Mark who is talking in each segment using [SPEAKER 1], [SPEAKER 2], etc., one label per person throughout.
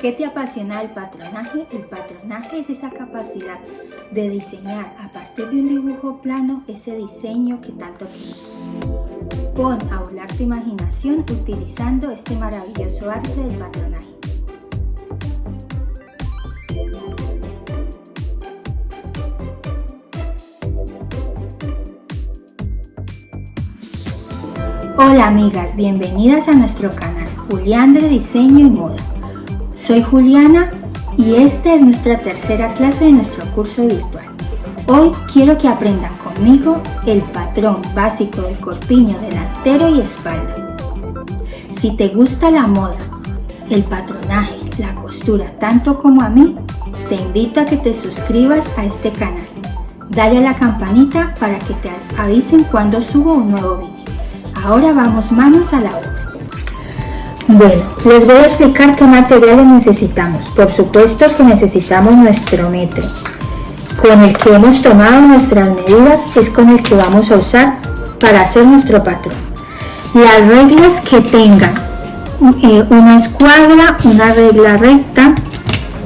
[SPEAKER 1] ¿Qué te apasiona del patronaje? El patronaje es esa capacidad de diseñar a partir de un dibujo plano ese diseño que tanto quieres. Pon a volar tu imaginación utilizando este maravilloso arte del patronaje. Hola amigas, bienvenidas a nuestro canal Juliandre Diseño y Moda. Soy Juliana y esta es nuestra tercera clase de nuestro curso virtual. Hoy quiero que aprendan conmigo el patrón básico del corpiño delantero y espalda. Si te gusta la moda, el patronaje, la costura tanto como a mí, te invito a que te suscribas a este canal. Dale a la campanita para que te avisen cuando subo un nuevo vídeo. Ahora vamos manos a la obra. Bueno, les voy a explicar qué materiales necesitamos. Por supuesto que necesitamos nuestro metro. Con el que hemos tomado nuestras medidas es con el que vamos a usar para hacer nuestro patrón. Las reglas que tengan una escuadra, una regla recta.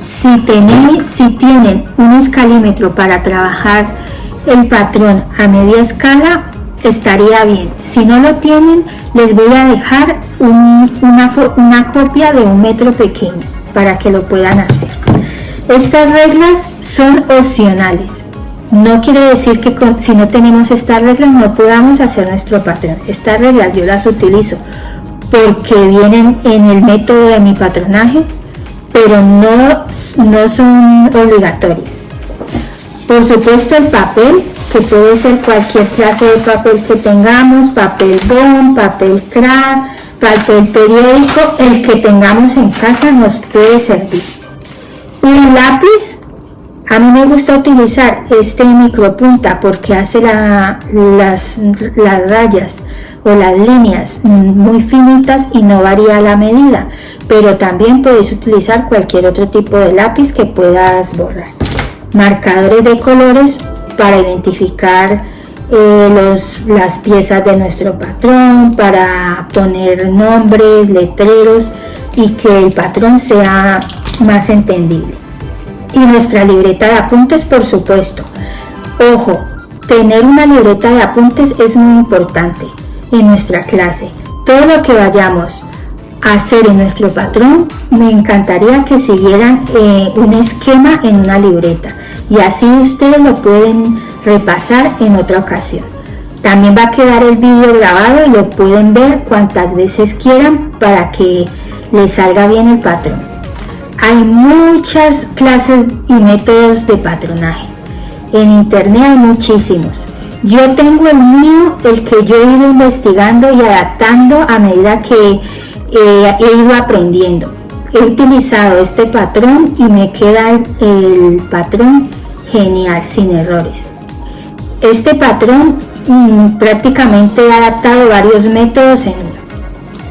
[SPEAKER 1] Si tienen un escalímetro para trabajar el patrón a media escala, estaría bien. Si no lo tienen, les voy a dejar una copia de un metro pequeño para que lo puedan hacer. Estas reglas son opcionales. No quiere decir que si no tenemos estas reglas no podamos hacer nuestro patrón. Estas reglas yo las utilizo porque vienen en el método de mi patronaje, pero no son obligatorias. Por supuesto, el papel, que puede ser cualquier clase de papel que tengamos, papel bond, papel craft, papel periódico, el que tengamos en casa nos puede servir. Y el lápiz, a mí me gusta utilizar este micropunta porque hace las rayas o las líneas muy finitas y no varía la medida, pero también puedes utilizar cualquier otro tipo de lápiz que puedas borrar. Marcadores de colores para identificar las piezas de nuestro patrón, para poner nombres, letreros y que el patrón sea más entendible. Y nuestra libreta de apuntes, por supuesto. Ojo, tener una libreta de apuntes es muy importante en nuestra clase. Todo lo que vayamos a hacer en nuestro patrón, me encantaría que siguieran un esquema en una libreta y así ustedes lo pueden repasar en otra ocasión. También va a quedar el vídeo grabado y lo pueden ver cuantas veces quieran para que les salga bien el patrón. Hay muchas clases y métodos de patronaje. En internet hay muchísimos. Yo tengo el mío, el que yo he ido investigando y adaptando a medida que he ido aprendiendo. He utilizado este patrón y me queda el patrón genial, sin errores. Este patrón prácticamente he adaptado varios métodos en uno.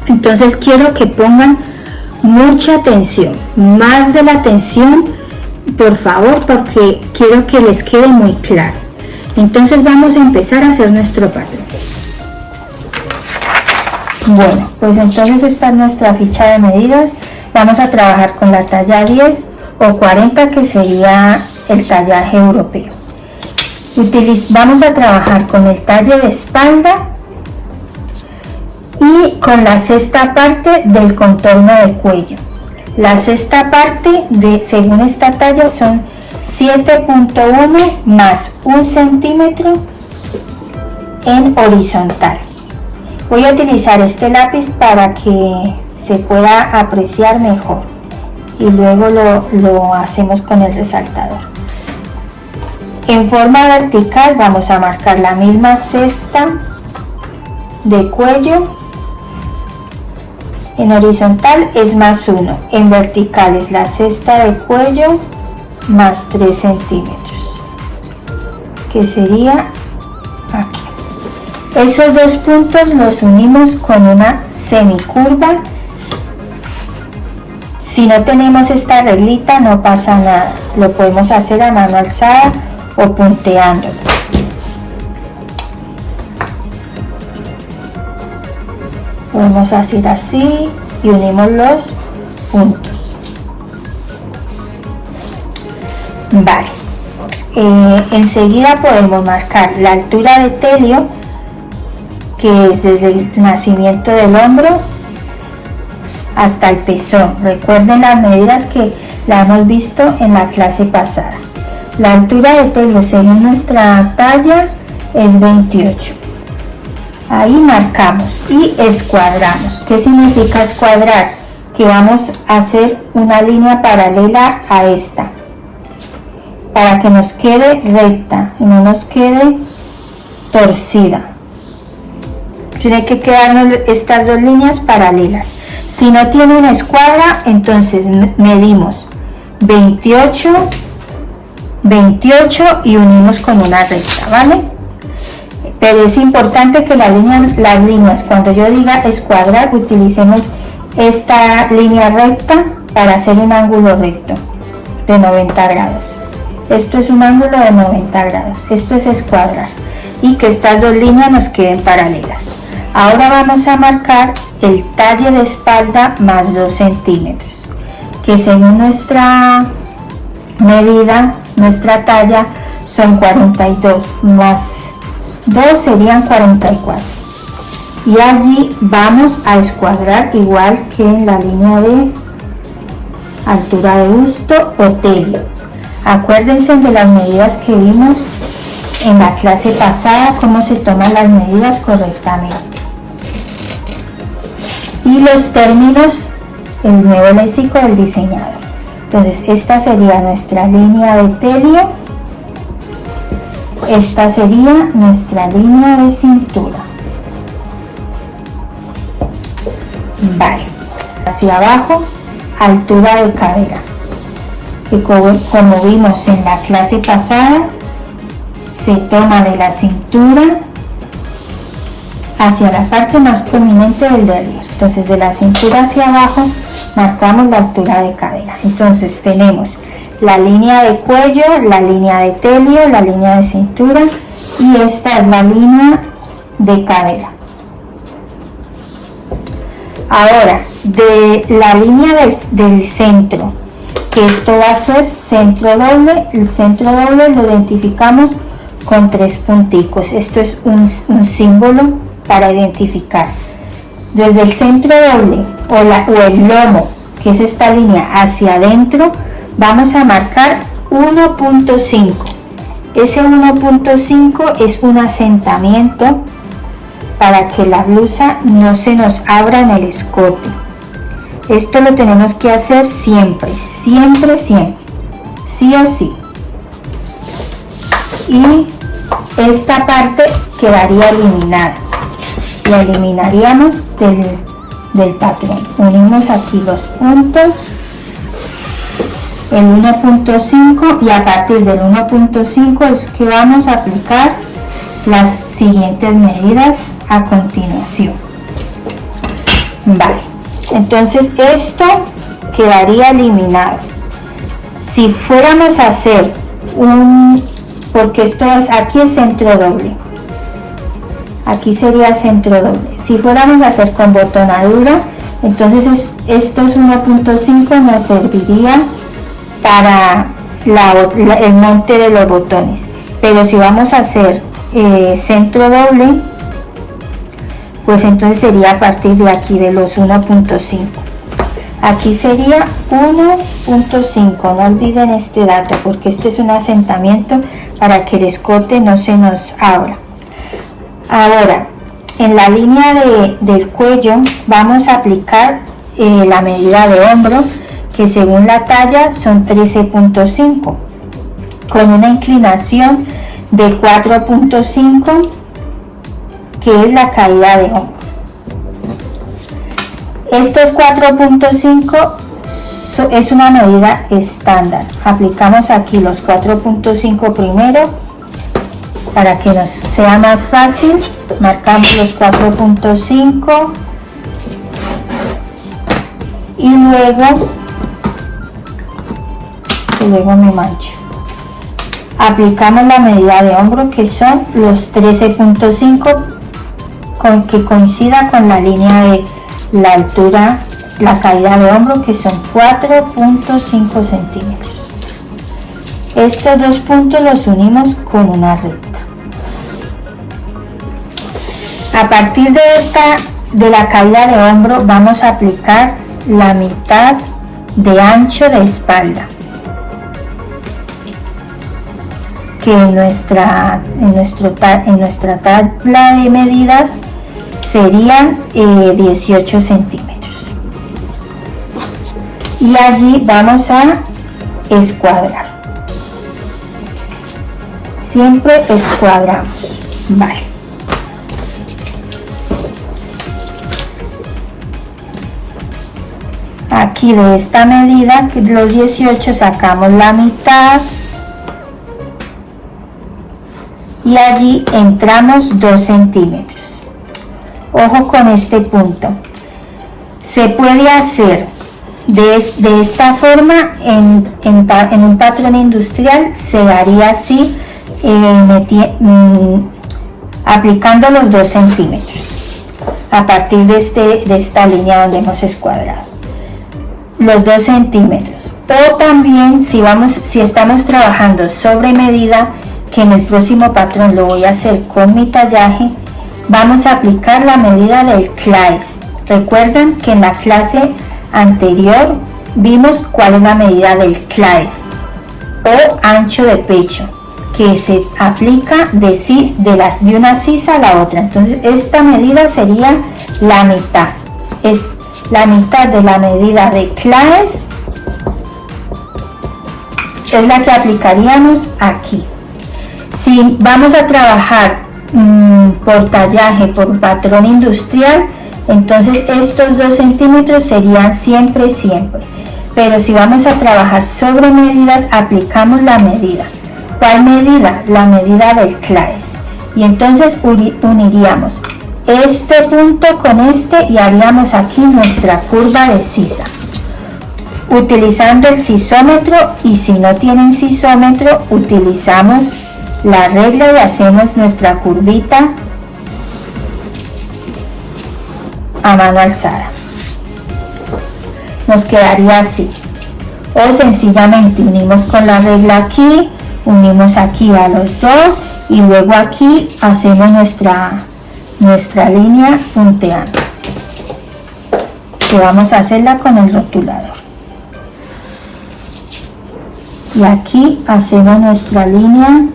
[SPEAKER 1] Entonces quiero que pongan mucha atención, más de la atención, por favor, porque quiero que les quede muy claro. Entonces vamos a empezar a hacer nuestro patrón. Bueno, pues entonces esta es nuestra ficha de medidas. Vamos a trabajar con la talla 10 o 40, que sería el tallaje europeo. Vamos a trabajar con el talle de espalda y con la sexta parte del contorno de cuello. La sexta parte según esta talla son 7.1 más 1 centímetro en horizontal. Voy a utilizar este lápiz para que se pueda apreciar mejor y luego lo hacemos con el resaltador. En forma vertical vamos a marcar la misma cesta de cuello. En horizontal es más 1, en vertical es la cesta de cuello más 3 centímetros, que sería aquí. Esos dos puntos los unimos con una semicurva. Si no tenemos esta reglita no pasa nada, lo podemos hacer a mano alzada o punteando. Podemos hacer así y unimos los puntos. Vale, enseguida podemos marcar la altura de Telio, que es desde el nacimiento del hombro hasta el pezón. Recuerden las medidas que la hemos visto en la clase pasada. La altura de Telio según nuestra talla es 28. Ahí marcamos y escuadramos. ¿Qué significa escuadrar? Que vamos a hacer una línea paralela a esta para que nos quede recta y no nos quede torcida. Tiene que quedarnos estas dos líneas paralelas. Si no tienen escuadra, entonces medimos 28 y unimos con una recta, ¿vale? Pero es importante que las líneas, cuando yo diga escuadrar, utilicemos esta línea recta para hacer un ángulo recto de 90 grados. Esto es un ángulo de 90 grados. Esto es escuadrar. Y que estas dos líneas nos queden paralelas. Ahora vamos a marcar el talle de espalda más 2 centímetros, que según nuestra medida, nuestra talla, son 42, más 2 serían 44. Y allí vamos a escuadrar igual que en la línea de altura de busto o Telio. Acuérdense de las medidas que vimos en la clase pasada, cómo se toman las medidas correctamente. Y los términos, el nuevo léxico del diseñador. Entonces esta sería nuestra línea de Telio, esta sería nuestra línea de cintura. Vale, hacia abajo, altura de cadera, que como vimos en la clase pasada, se toma de la cintura hacia la parte más prominente del derrier. Entonces de la cintura hacia abajo marcamos la altura de cadera. Entonces tenemos la línea de cuello, la línea de Telio, la línea de cintura, y esta es la línea de cadera. Ahora, de la línea del centro, que esto va a ser centro doble, el centro doble lo identificamos con 3 punticos. Esto es un símbolo para identificar. Desde el centro doble o el lomo, que es esta línea, hacia adentro, vamos a marcar 1.5. Ese 1.5 es un asentamiento para que la blusa no se nos abra en el escote. Esto lo tenemos que hacer siempre, siempre, siempre, sí o sí. Y esta parte quedaría eliminada. La eliminaríamos del patrón. Unimos aquí los puntos, el 1.5, y a partir del 1.5 es que vamos a aplicar las siguientes medidas a continuación. Vale, entonces esto quedaría eliminado. Si fuéramos a hacer porque esto es, aquí es centro doble, aquí sería centro doble. Si fuéramos a hacer con botonadura, entonces estos 1.5 nos servirían para el monte de los botones. Pero si vamos a hacer centro doble, pues entonces sería a partir de aquí, de los 1.5. Aquí sería 1.5, no olviden este dato, porque este es un asentamiento para que el escote no se nos abra. Ahora, en la línea del cuello vamos a aplicar la medida de hombro, que según la talla son 13.5, con una inclinación de 4.5, que es la caída de hombro. Estos 4.5 es una medida estándar. Aplicamos aquí los 4.5 primero para que nos sea más fácil. Marcamos los 4.5 y luego me mancho. Aplicamos la medida de hombro, que son los 13.5, que coincida con la línea de la altura, la caída de hombro, que son 4.5 centímetros. Estos dos puntos los unimos con una recta. A partir de la caída de hombro vamos a aplicar la mitad de ancho de espalda, que en nuestra tabla de medidas serían 18 centímetros. Y allí vamos a escuadrar. Siempre escuadramos. Vale. Aquí de esta medida, los 18, sacamos la mitad y allí entramos 2 centímetros. Ojo con este punto. Se puede hacer de esta forma en un patrón industrial. Se haría así, aplicando los 2 centímetros a partir de esta línea donde hemos escuadrado los 2 centímetros. O también si estamos trabajando sobre medida, que en el próximo patrón lo voy a hacer con mi tallaje, vamos a aplicar la medida del CLAES. Recuerdan que en la clase anterior vimos cuál es la medida del CLAES o ancho de pecho, que se aplica de una sisa a la otra. Entonces esta medida sería la mitad. Es la mitad de la medida de CLAES, es la que aplicaríamos aquí. Si vamos a trabajar por tallaje, por patrón industrial, entonces estos 2 centímetros serían siempre. Pero si vamos a trabajar sobre medidas, aplicamos la medida. ¿Cuál medida? La medida del CLAES. Y entonces uniríamos este punto con este y haríamos aquí nuestra curva de sisa. Utilizando el sisómetro, y si no tienen sisómetro, utilizamos la regla y hacemos nuestra curvita a mano alzada. Nos quedaría así. O sencillamente unimos con la regla aquí, unimos aquí a los dos y luego aquí hacemos nuestra línea punteando, que vamos a hacerla con el rotulador. Y aquí hacemos nuestra línea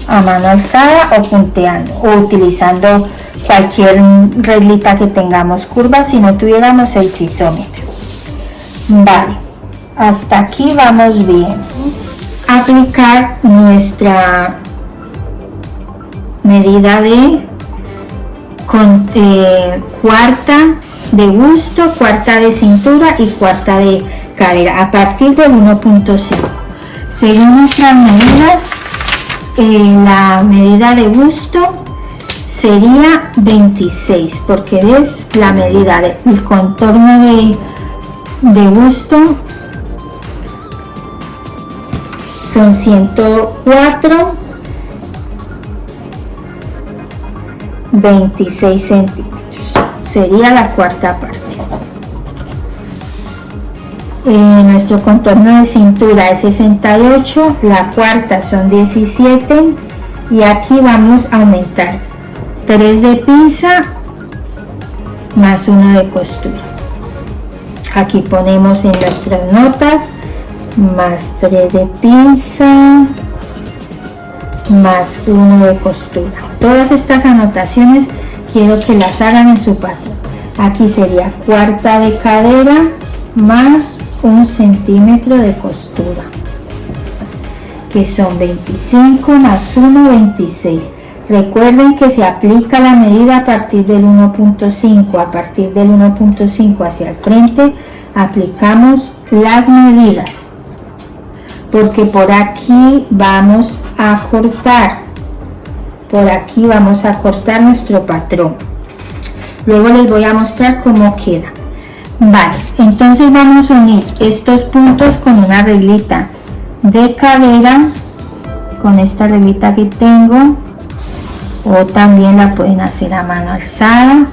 [SPEAKER 1] a mano alzada o punteando, o utilizando cualquier reglita que tengamos curva si no tuviéramos el sisómetro. Vale, hasta aquí vamos bien. Aplicar nuestra medida de cuarta de busto, cuarta de cintura y cuarta de cadera a partir del 1.5. Según nuestras medidas, la medida de busto sería 26, porque es la medida del contorno de busto, son 104, 26 centímetros, sería la cuarta parte. Nuestro contorno de cintura es 68, la cuarta son 17 y aquí vamos a aumentar 3 de pinza más 1 de costura. Aquí ponemos en nuestras notas más 3 de pinza más 1 de costura. Todas estas anotaciones quiero que las hagan en su patrón. Aquí sería cuarta de cadera más 1 centímetro de costura, que son 25 más 1, 26. Recuerden que se aplica la medida a partir del 1.5. A partir del 1.5 hacia el frente aplicamos las medidas, porque por aquí vamos a cortar, por aquí vamos a cortar nuestro patrón. Luego les voy a mostrar cómo queda. Vale, entonces vamos a unir estos puntos con una reglita de cadera, con esta reglita que tengo, o también la pueden hacer a mano alzada,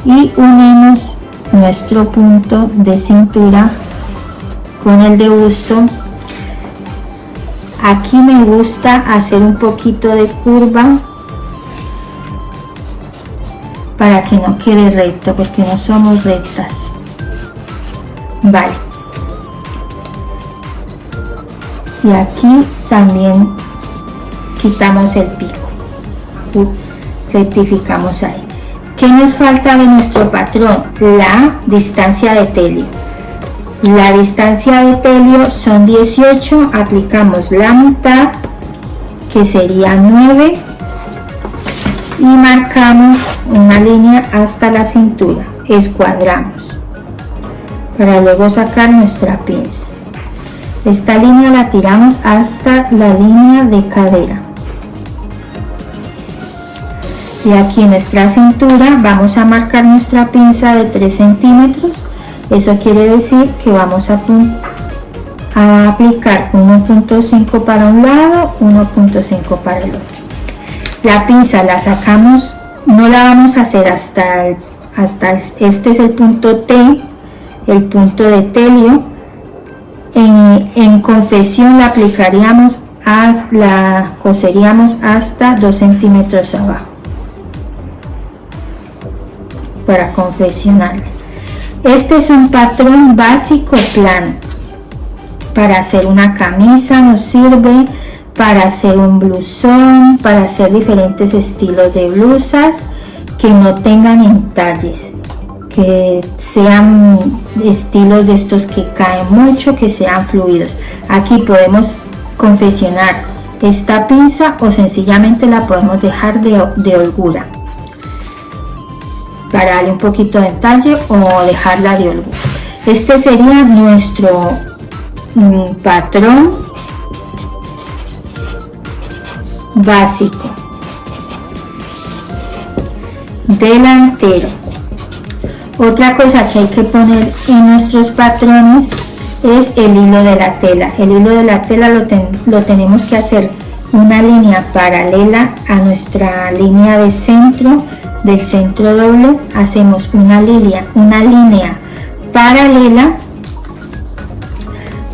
[SPEAKER 1] y unimos nuestro punto de cintura con el de busto. Aquí me gusta hacer un poquito de curva para que no quede recto, porque no somos rectas. Vale. Y aquí también quitamos el pico. Rectificamos ahí. ¿Qué nos falta de nuestro patrón? La distancia de telio. La distancia de telio son 18, aplicamos la mitad, que sería 9, y marcamos una línea hasta la cintura, escuadramos, para luego sacar nuestra pinza. Esta línea la tiramos hasta la línea de cadera. Y aquí en nuestra cintura vamos a marcar nuestra pinza de 3 centímetros. Eso quiere decir que vamos a aplicar 1.5 para un lado, 1.5 para el otro. La pinza la sacamos, no la vamos a hacer hasta este es el punto T, el punto de telio. En confección la aplicaríamos, la coseríamos hasta 2 centímetros abajo para confeccionar. Este es un patrón básico plano. Para hacer una camisa nos sirve, para hacer un blusón, para hacer diferentes estilos de blusas que no tengan entalles, que sean estilos de estos que caen mucho, que sean fluidos. Aquí podemos confeccionar esta pinza o sencillamente la podemos dejar de holgura, para darle un poquito de entalle o dejarla de holgura. Este sería nuestro patrón básico delantero. Otra cosa que hay que poner en nuestros patrones es el hilo de la tela. El hilo de la tela lo tenemos que hacer una línea paralela a nuestra línea de centro. Del centro doble hacemos una línea paralela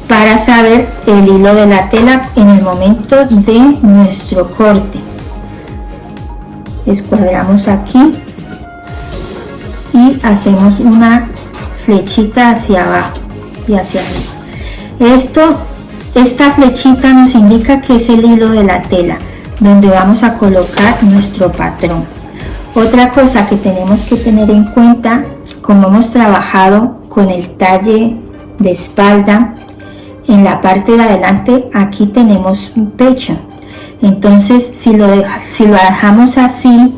[SPEAKER 1] para saber el hilo de la tela en el momento de nuestro corte. Escuadramos aquí y hacemos una flechita hacia abajo y hacia arriba. Esta flechita nos indica que es el hilo de la tela donde vamos a colocar nuestro patrón. Otra cosa que tenemos que tener en cuenta, como hemos trabajado con el talle de espalda, en la parte de adelante aquí tenemos un pecho. Entonces si lo dejamos así,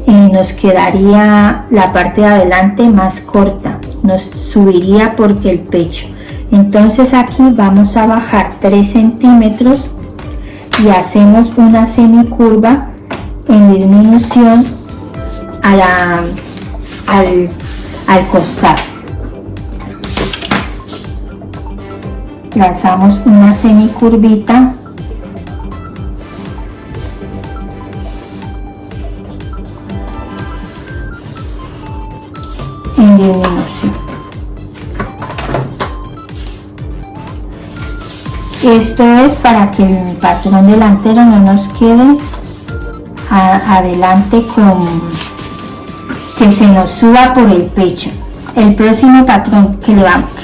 [SPEAKER 1] nos quedaría la parte de adelante más corta, nos subiría porque el pecho. Entonces aquí vamos a bajar 3 centímetros y hacemos una semicurva en disminución al costado. Trazamos una semicurvita en disminución. Esto es para que el patrón delantero no nos quede adelante que se nos suba por el pecho. El próximo patrón que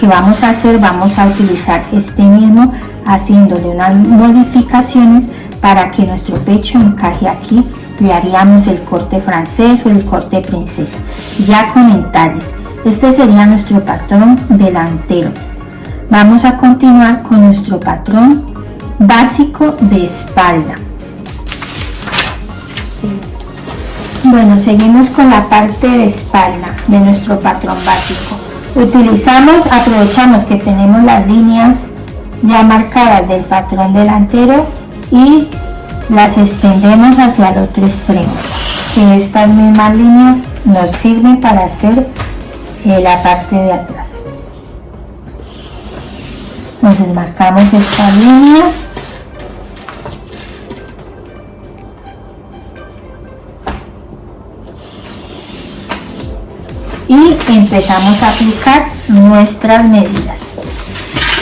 [SPEAKER 1] vamos a hacer, vamos a utilizar este mismo, haciéndole unas modificaciones para que nuestro pecho encaje aquí. Le haríamos el corte francés o el corte princesa, ya con entalles. Este sería nuestro patrón delantero. Vamos a continuar con nuestro patrón básico de espalda. Bueno, seguimos con la parte de espalda de nuestro patrón básico. Aprovechamos que tenemos las líneas ya marcadas del patrón delantero y las extendemos hacia el otro extremo. Que estas mismas líneas nos sirven para hacer la parte de atrás. Entonces marcamos estas líneas y empezamos a aplicar nuestras medidas.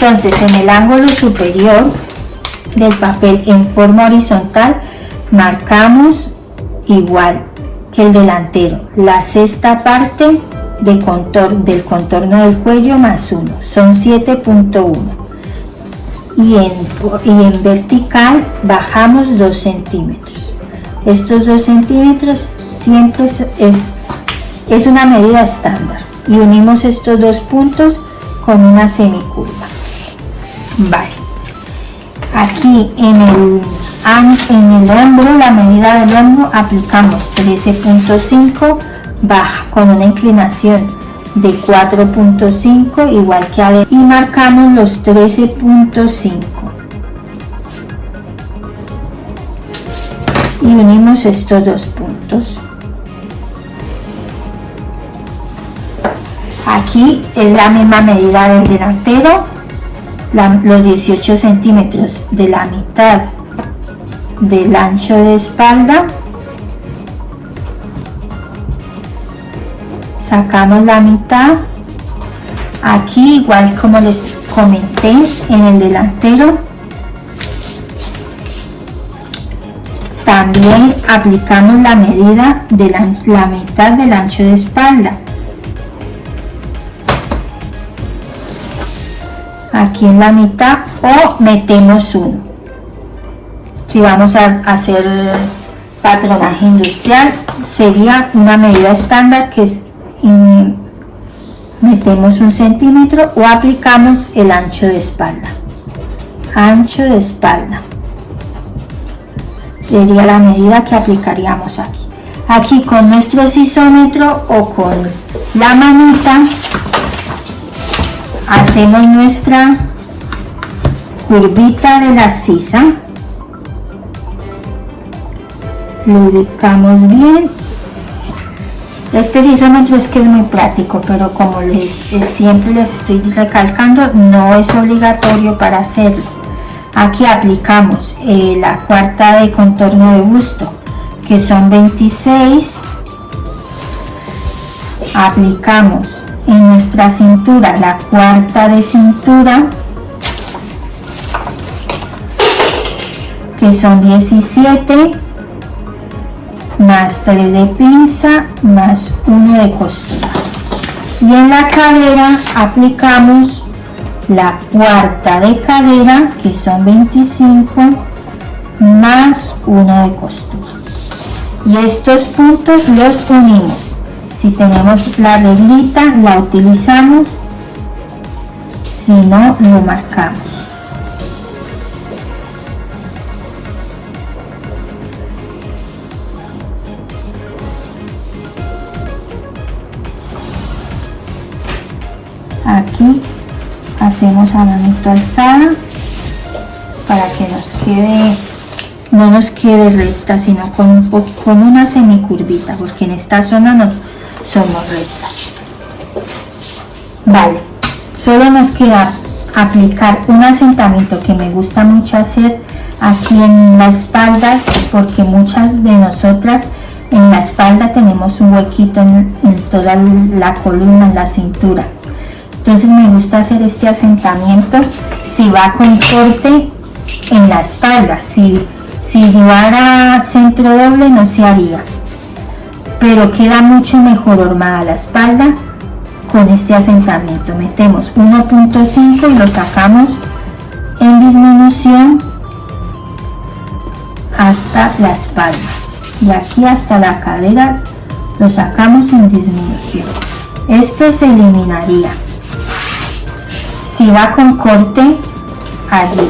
[SPEAKER 1] Entonces, en el ángulo superior del papel en forma horizontal marcamos igual que el delantero la sexta parte del contorno del cuello más 1, son 7.1, y en vertical bajamos 2 centímetros. Estos 2 centímetros siempre es una medida estándar, y unimos estos dos puntos con una semicurva. Vale, aquí en el hombro, la medida del hombro, aplicamos 13.5 baja con una inclinación de 4.5 igual que adentro, y marcamos los 13.5 y unimos estos dos puntos. Aquí es la misma medida del delantero, los 18 centímetros de la mitad del ancho de espalda. Sacamos la mitad. Aquí, igual como les comenté, en el delantero también aplicamos la medida de la mitad del ancho de espalda. Aquí en la mitad, o metemos uno. Si vamos a hacer patronaje industrial, sería una medida estándar, que es metemos 1 centímetro, o aplicamos el ancho de espalda. Ancho de espalda sería la medida que aplicaríamos aquí. Aquí con nuestro sisómetro o con la manita hacemos nuestra curvita de la sisa, lo ubicamos bien. Este sisómetro es que es muy práctico, pero como siempre les estoy recalcando, no es obligatorio para hacerlo. Aquí aplicamos la cuarta de contorno de busto, que son 26. Aplicamos en nuestra cintura la cuarta de cintura, que son 17, más 3 de pinza, más 1 de costura. Y en la cadera aplicamos la cuarta de cadera, que son 25, más 1 de costura. Y estos puntos los unimos. Si tenemos la reglita, la utilizamos, si no, lo marcamos. Aquí hacemos a manito alzada para que no nos quede recta, sino con una semicurvita, porque en esta zona no somos rectas. Vale, solo nos queda aplicar un asentamiento que me gusta mucho hacer aquí en la espalda, porque muchas de nosotras en la espalda tenemos un huequito en toda la columna, en la cintura. Entonces me gusta hacer este asentamiento si va con corte en la espalda. Si llevara centro doble no se haría, pero queda mucho mejor hormada la espalda con este asentamiento. Metemos 1.5 y lo sacamos en disminución hasta la espalda, y aquí hasta la cadera lo sacamos en disminución. Esto se eliminaría si va con corte allí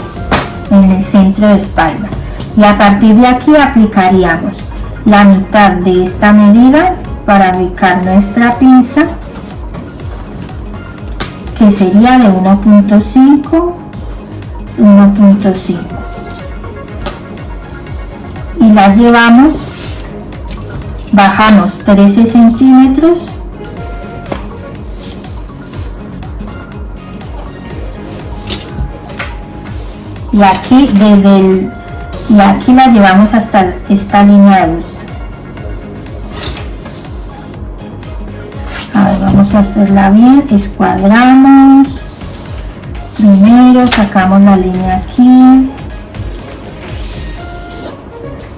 [SPEAKER 1] en el centro de espalda, y a partir de aquí aplicaríamos la mitad de esta medida para ubicar nuestra pinza, que sería de 1.5, y la llevamos, bajamos 13 centímetros y aquí aquí la llevamos hasta esta línea de busto. A ver, vamos a hacerla bien, escuadramos, Primero sacamos la línea aquí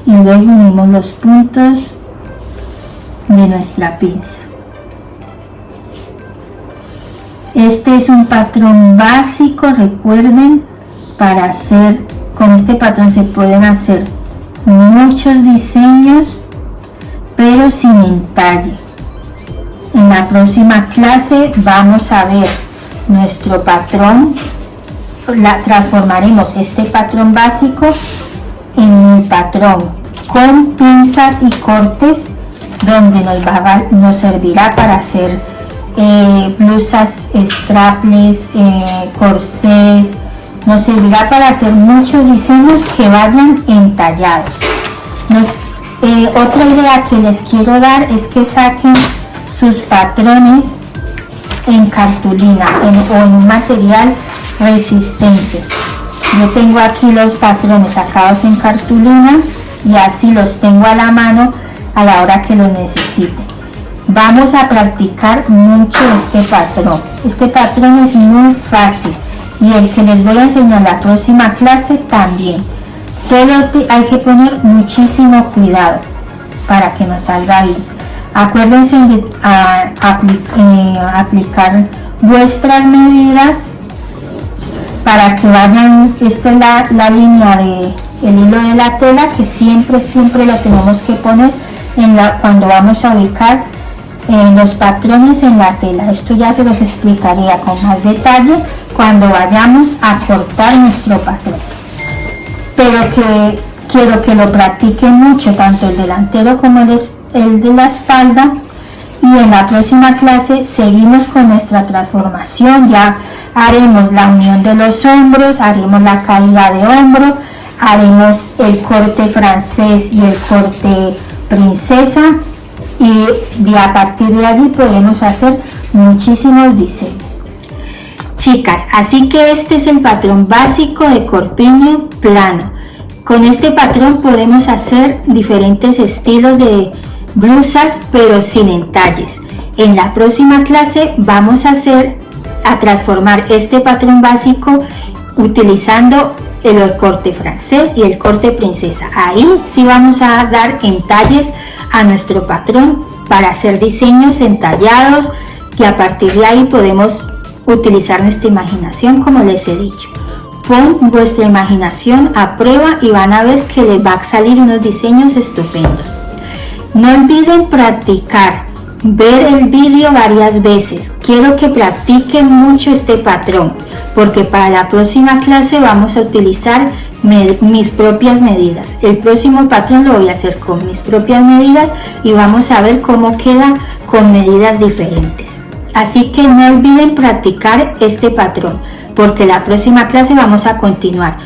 [SPEAKER 1] y luego unimos los puntos de nuestra pinza. Este es un patrón básico, recuerden, para hacer, con este patrón se pueden hacer muchos diseños, pero sin entalle. En la próxima clase vamos a ver nuestro patrón, transformaremos este patrón básico en un patrón con pinzas y cortes, donde nos servirá para hacer blusas, strapless, corsés, nos servirá para hacer muchos diseños que vayan entallados. Otra idea que les quiero dar es que saquen sus patrones en cartulina o en un material resistente. Yo tengo aquí los patrones sacados en cartulina y así los tengo a la mano a la hora que los necesite. Vamos a practicar mucho este patrón. Este patrón es muy fácil y el que les voy a enseñar en la próxima clase también. Solo hay que poner muchísimo cuidado para que nos salga bien. Acuérdense de aplicar vuestras medidas para que vayan. Esta es la línea del hilo de la tela, que siempre lo tenemos que poner cuando vamos a ubicar los patrones en la tela. Esto ya se los explicaría con más detalle cuando vayamos a cortar nuestro patrón, pero quiero que lo practiquen mucho, tanto el delantero como el de la espalda, y en la próxima clase seguimos con nuestra transformación. Ya haremos la unión de los hombros, haremos la caída de hombro, haremos el corte francés y el corte princesa, y a partir de allí podemos hacer muchísimos diseños. Chicas, así que este es el patrón básico de corpiño plano. Con este patrón podemos hacer diferentes estilos de blusas, pero sin entalles. En la próxima clase vamos a transformar este patrón básico utilizando el corte francés y el corte princesa. Ahí sí vamos a dar entalles a nuestro patrón para hacer diseños entallados, que a partir de ahí podemos utilizar nuestra imaginación, como les he dicho. Pon vuestra imaginación a prueba y van a ver que les va a salir unos diseños estupendos. No olviden practicar, ver el vídeo varias veces. Quiero que practiquen mucho este patrón, porque para la próxima clase vamos a utilizar mis propias medidas. El próximo patrón lo voy a hacer con mis propias medidas y vamos a ver cómo queda con medidas diferentes. Así que no olviden practicar este patrón, porque la próxima clase vamos a continuar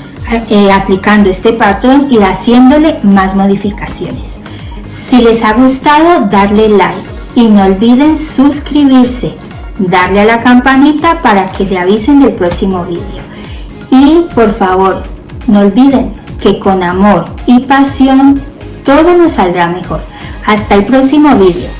[SPEAKER 1] aplicando este patrón y haciéndole más modificaciones. Si les ha gustado, darle like y no olviden suscribirse, darle a la campanita para que le avisen del próximo vídeo. Y por favor, no olviden que con amor y pasión todo nos saldrá mejor. Hasta el próximo vídeo.